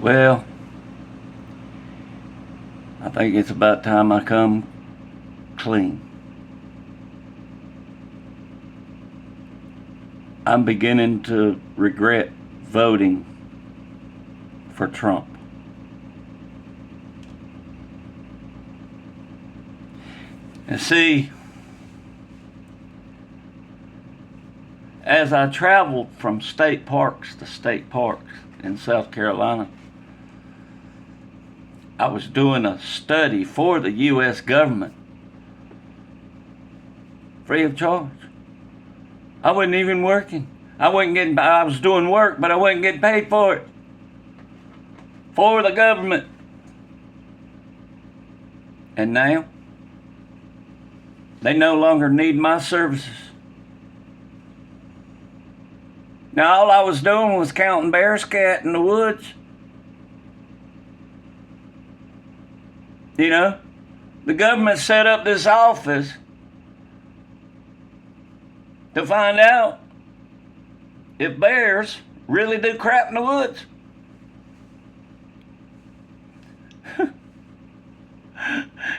Well, I think it's about time I come clean. I'm beginning to regret voting for Trump. And see, as I traveled from state parks to state parks in South Carolina, I was doing a study for the U.S. government, free of charge. I wasn't even working. I was doing work, but I wasn't getting paid for it. For the government. And now, they no longer need my services. Now, all I was doing was counting bear scat in the woods. You know, the government set up this office to find out if bears really do crap in the woods.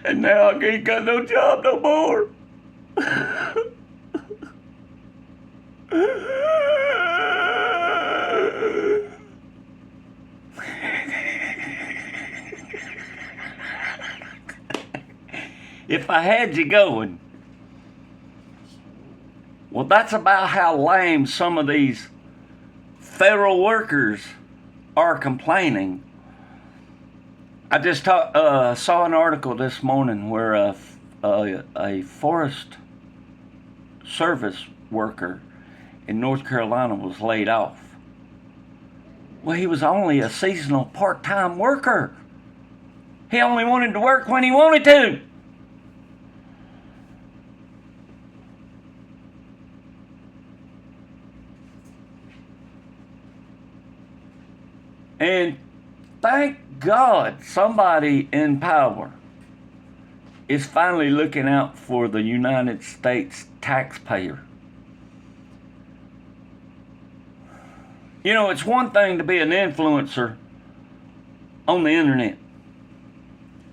And now I ain't got no job no more. If I had you going, well, that's about how lame some of these federal workers are complaining. I just saw an article this morning where a forest service worker in North Carolina was laid off. Well, he was only a seasonal part-time worker. He only wanted to work when he wanted to. And thank God somebody in power is finally looking out for the United States taxpayer. You know, it's one thing to be an influencer on the internet.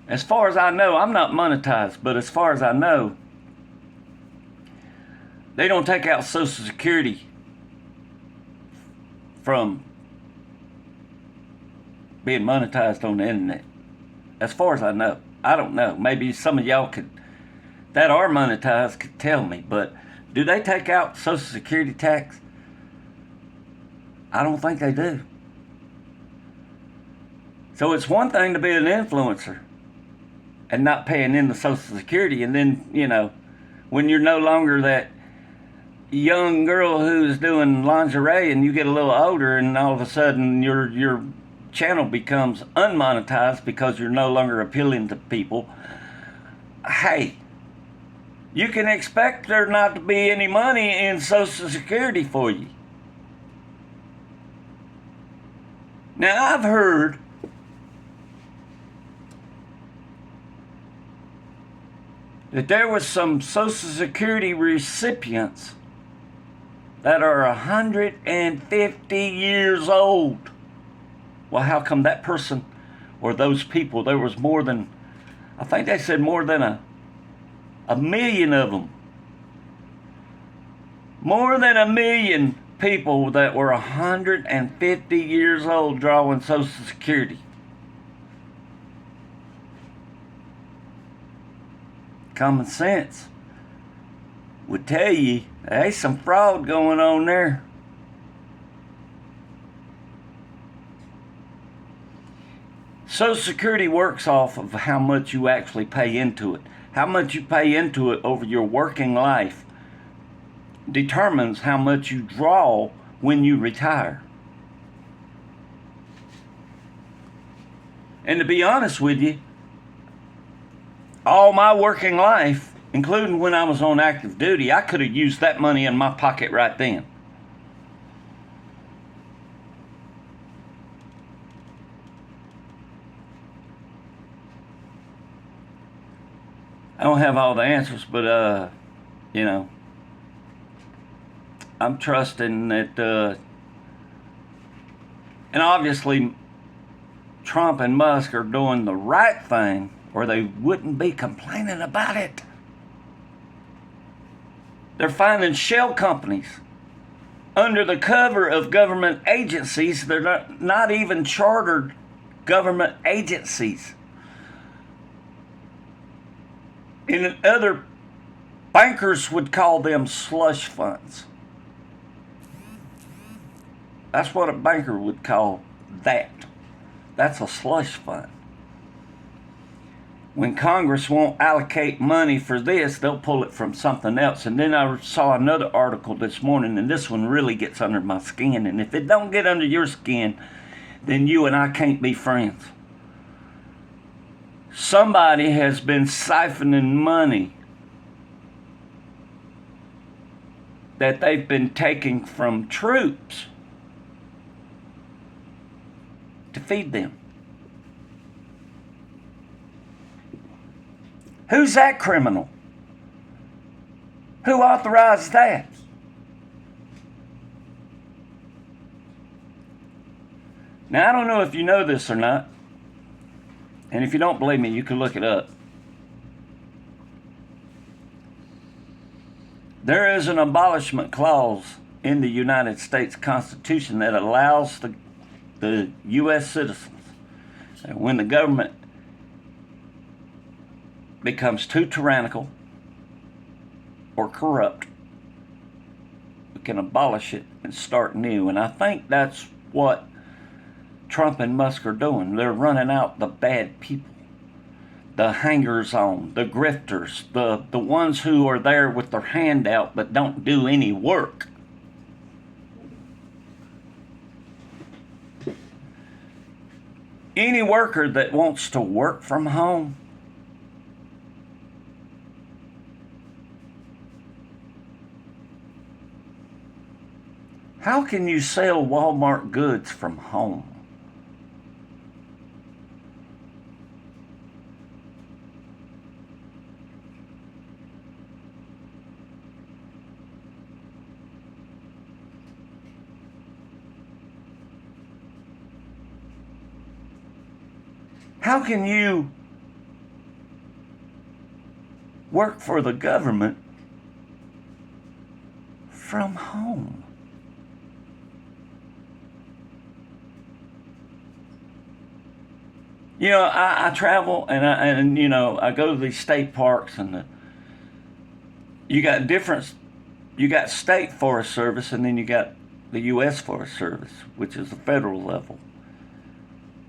As far as I know, I'm not monetized, but as far as I know, they don't take out Social Security from being monetized on the internet. As far as I know. I don't know. Maybe some of y'all that are monetized could tell me, but do they take out Social Security tax? I don't think they do. So it's one thing to be an influencer and not paying in the Social Security, and then, you know, when you're no longer that young girl who's doing lingerie and you get a little older and all of a sudden your channel becomes unmonetized because you're no longer appealing to people. Hey, you can expect there not to be any money in Social Security for you. Now, I've heard that there was some Social Security recipients that are 150 years old. Well, how come that person or those people, there was more than, I think they said more than a million of them. More than a million people that were 150 years old drawing Social Security. Common sense would tell you there's some fraud going on there. Social Security works off of how much you actually pay into it. How much you pay into it over your working life determines how much you draw when you retire. And to be honest with you, all my working life, including when I was on active duty, I could have used that money in my pocket right then. I don't have all the answers, but, you know, I'm trusting that, and obviously Trump and Musk are doing the right thing, or they wouldn't be complaining about it. They're finding shell companies under the cover of government agencies. They're not even chartered government agencies. And other bankers would call them slush funds. That's what a banker would call that. That's a slush fund. When Congress won't allocate money for this, they'll pull it from something else. And then I saw another article this morning, and this one really gets under my skin. And if it don't get under your skin, then you and I can't be friends. Somebody has been siphoning money that they've been taking from troops to feed them. Who's that criminal? Who authorized that? Now, I don't know if you know this or not, and if you don't believe me, you can look it up. There is an abolishment clause in the United States Constitution that allows the U.S. citizens, that when the government becomes too tyrannical or corrupt, we can abolish it and start new. And I think that's what Trump and Musk are doing. They're running out the bad people, the hangers-on, the grifters, the ones who are there with their hand out but don't do any work. Any worker that wants to work from home, how can you sell Walmart goods from home? How can you work for the government from home? You know, I travel and I go to these state parks, and you got state Forest Service, and then you got the U.S. Forest Service, which is the federal level.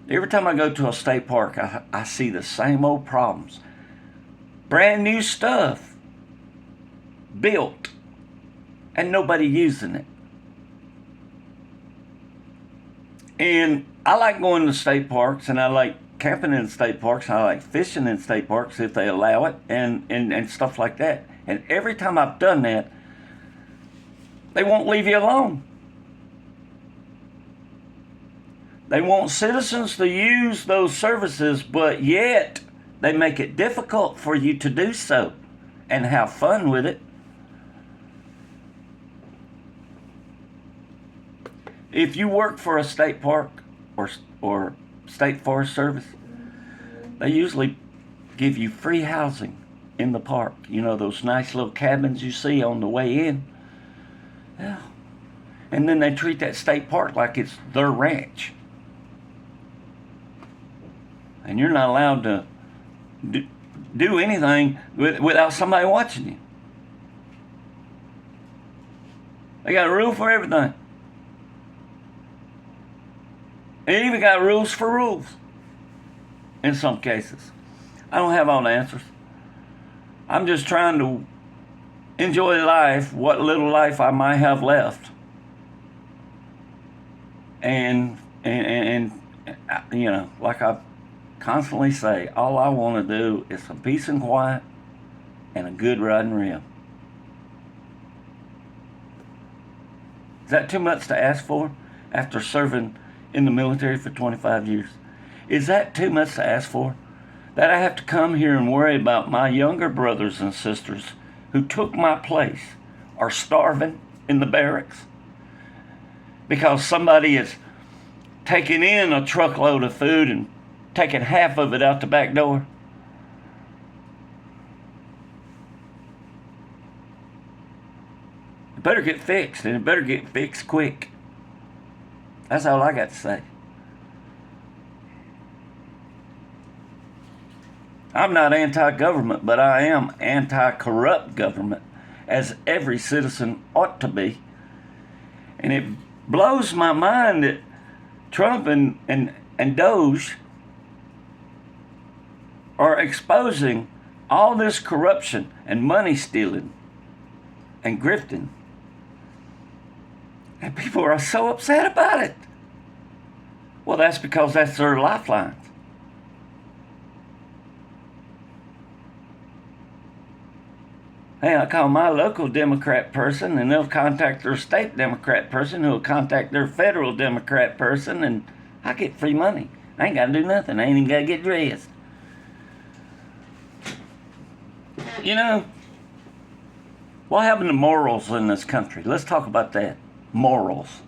Every time I go to a state park, I see the same old problems. Brand new stuff built and nobody using it. And I like going to state parks, and I like camping in state parks. I like fishing in state parks if they allow it, and stuff like that. And every time I've done that, they won't leave you alone. They want citizens to use those services, but yet they make it difficult for you to do so and have fun with it. If you work for a state park or state forest service, they usually give you free housing in the park. You know, those nice little cabins you see on the way in. Yeah. And then they treat that state park like it's their ranch. And you're not allowed to do anything without somebody watching you. They got a rule for everything. They even got rules for rules in some cases. I don't have all the answers. I'm just trying to enjoy life, what little life I might have left. And you know, like I constantly say, all I want to do is some peace and quiet and a good riding rib. Is that too much to ask for after serving in the military for 25 years? Is that too much to ask for? That I have to come here and worry about my younger brothers and sisters who took my place are starving in the barracks because somebody is taking in a truckload of food and taking half of it out the back door. It better get fixed, and it better get fixed quick. That's all I got to say. I'm not anti-government, but I am anti-corrupt government, as every citizen ought to be. And it blows my mind that Trump and Doge are exposing all this corruption and money stealing and grifting. And people are so upset about it. Well, that's because that's their lifelines. Hey, I call my local Democrat person, and they'll contact their state Democrat person, who'll contact their federal Democrat person, and I get free money. I ain't got to do nothing. I ain't even got to get dressed. You know, what happened to morals in this country? Let's talk about that. Morals.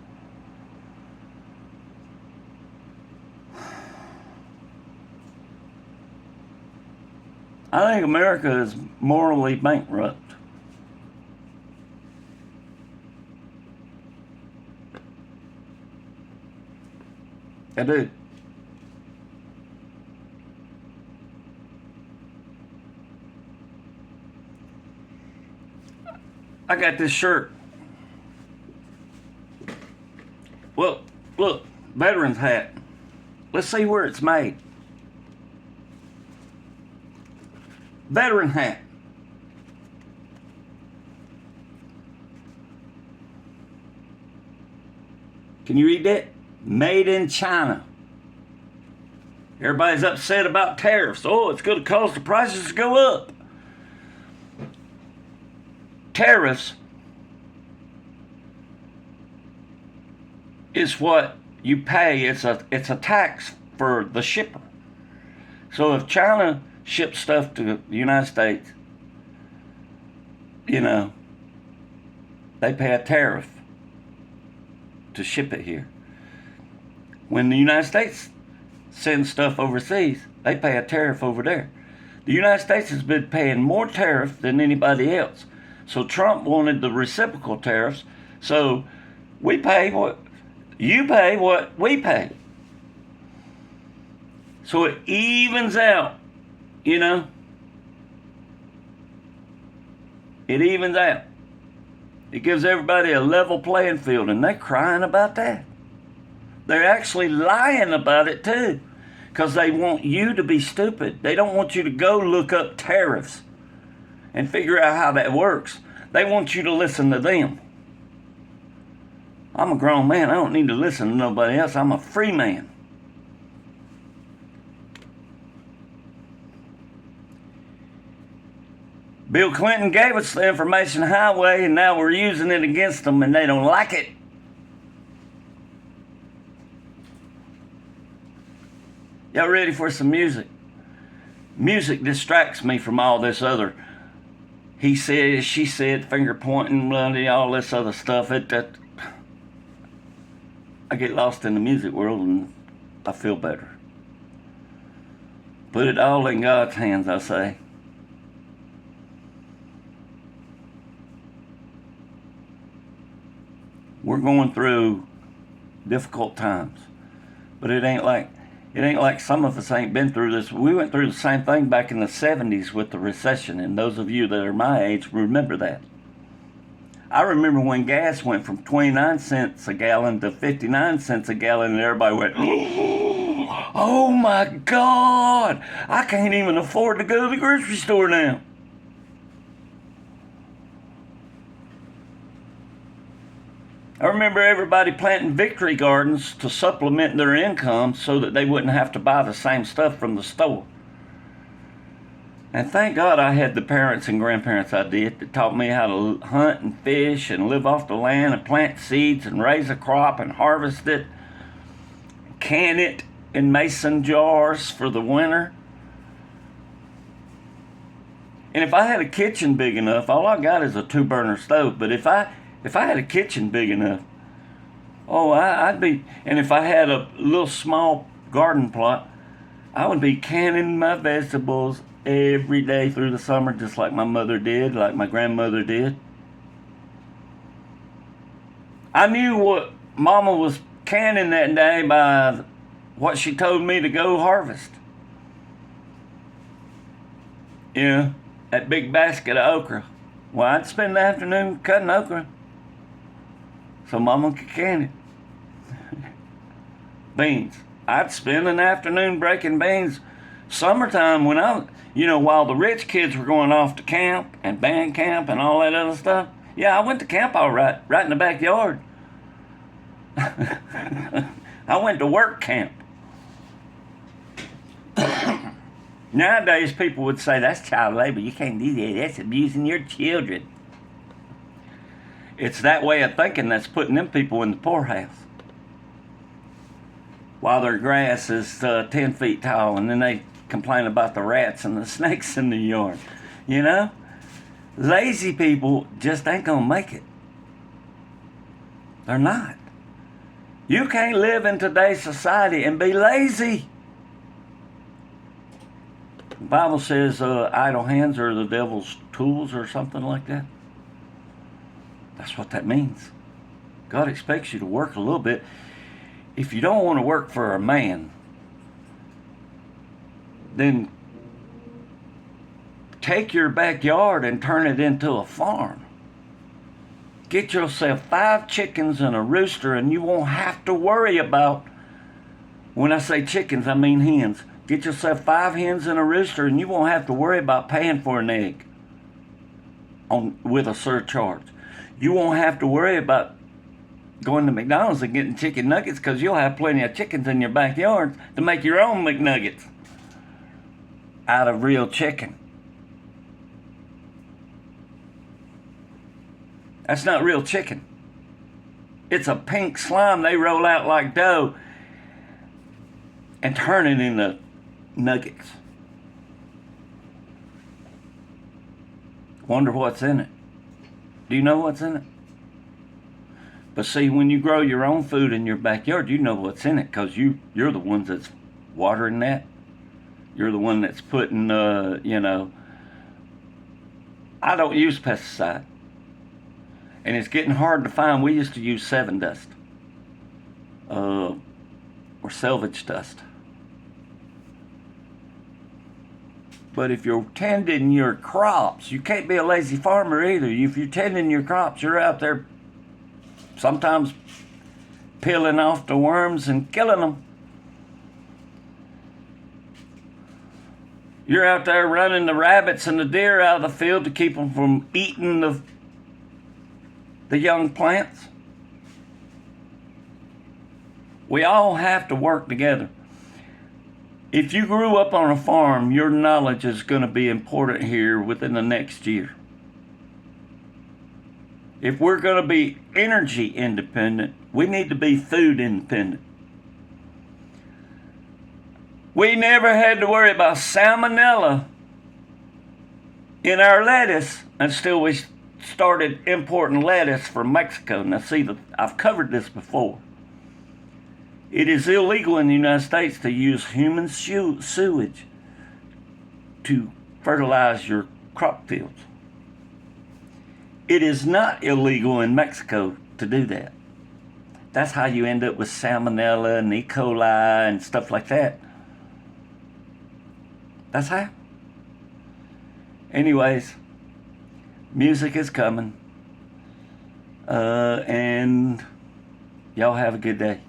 I think America is morally bankrupt. I do. I got this shirt. Well, look, veteran's hat. Let's see where it's made. Veteran hat. Can you read that? Made in China. Everybody's upset about tariffs. Oh, it's going to cause the prices to go up. Tariffs is what you pay. It's a tax for the shipper. So if China ships stuff to the United States, you know, they pay a tariff to ship it here. When the United States sends stuff overseas, they pay a tariff over there. The United States has been paying more tariff than anybody else. So Trump wanted the reciprocal tariffs. So we pay what you pay, what we pay. So it evens out, you know. It evens out. It gives everybody a level playing field, and they're crying about that. They're actually lying about it too, because they want you to be stupid. They don't want you to go look up tariffs and figure out how that works. They want you to listen to them. I'm a grown man. I don't need to listen to nobody else. I'm a free man. Bill Clinton gave us the information highway, and now we're using it against them, and they don't like it. Y'all ready for some music? Music distracts me from all this other he said, she said, finger pointing, bloody, all this other stuff. I get lost in the music world and I feel better. Put it all in God's hands, I say. We're going through difficult times, but it ain't like some of us ain't been through this. We went through the same thing back in the 70s with the recession, and those of you that are my age remember that. I remember when gas went from 29 cents a gallon to 59 cents a gallon, and everybody went, oh my God, I can't even afford to go to the grocery store now. I remember everybody planting victory gardens to supplement their income so that they wouldn't have to buy the same stuff from the store. And thank God I had the parents and grandparents I did that taught me how to hunt and fish and live off the land and plant seeds and raise a crop and harvest it, can it in mason jars for the winter. And if I had a kitchen big enough, all I got is a 2-burner stove, but if I had a kitchen big enough, Oh, I'd be, and if I had a little small garden plot, I would be canning my vegetables every day through the summer, just like my mother did, like my grandmother did. I knew what Mama was canning that day by what she told me to go harvest. You know, that big basket of okra. Well, I'd spend the afternoon cutting okra so Mama could can it. Beans. I'd spend an afternoon breaking beans. Summertime when while the rich kids were going off to camp and band camp and all that other stuff. Yeah, I went to camp all right in the backyard. I went to work camp. Nowadays, people would say, that's child labor. You can't do that. That's abusing your children. It's that way of thinking that's putting them people in the poorhouse. While their grass is 10 feet tall, and then they complain about the rats and the snakes in the yard. You know? Lazy people just ain't gonna make it. They're not. You can't live in today's society and be lazy. The Bible says idle hands are the devil's tools or something like that. That's what that means. God expects you to work a little bit. If you don't want to work for a man, then take your backyard and turn it into a farm. Get yourself 5 chickens and a rooster, and you won't have to worry about, when I say chickens, I mean hens. Get yourself 5 hens and a rooster, and you won't have to worry about paying for an egg with a surcharge. You won't have to worry about going to McDonald's and getting chicken nuggets, because you'll have plenty of chickens in your backyard to make your own McNuggets out of real chicken. That's not real chicken. It's a pink slime they roll out like dough and turn it into nuggets. Wonder what's in it. Do you know what's in it? But see, when you grow your own food in your backyard, you know what's in it, because you're the ones that's watering that. You're the one that's putting, I don't use pesticide. And it's getting hard to find. We used to use Sevin dust. Or selvage dust. But if you're tending your crops, you can't be a lazy farmer either. If you're tending your crops, you're out there sometimes peeling off the worms and killing them. You're out there running the rabbits and the deer out of the field to keep them from eating the young plants. We all have to work together. If you grew up on a farm, your knowledge is going to be important here within the next year. If we're going to be energy independent, we need to be food independent. We never had to worry about salmonella in our lettuce until we started importing lettuce from Mexico. Now see, I've covered this before. It is illegal in the United States to use human sewage to fertilize your crop fields. It is not illegal in Mexico to do that. That's how you end up with salmonella and E. coli and stuff like that. That's how. Anyways, music is coming. And y'all have a good day.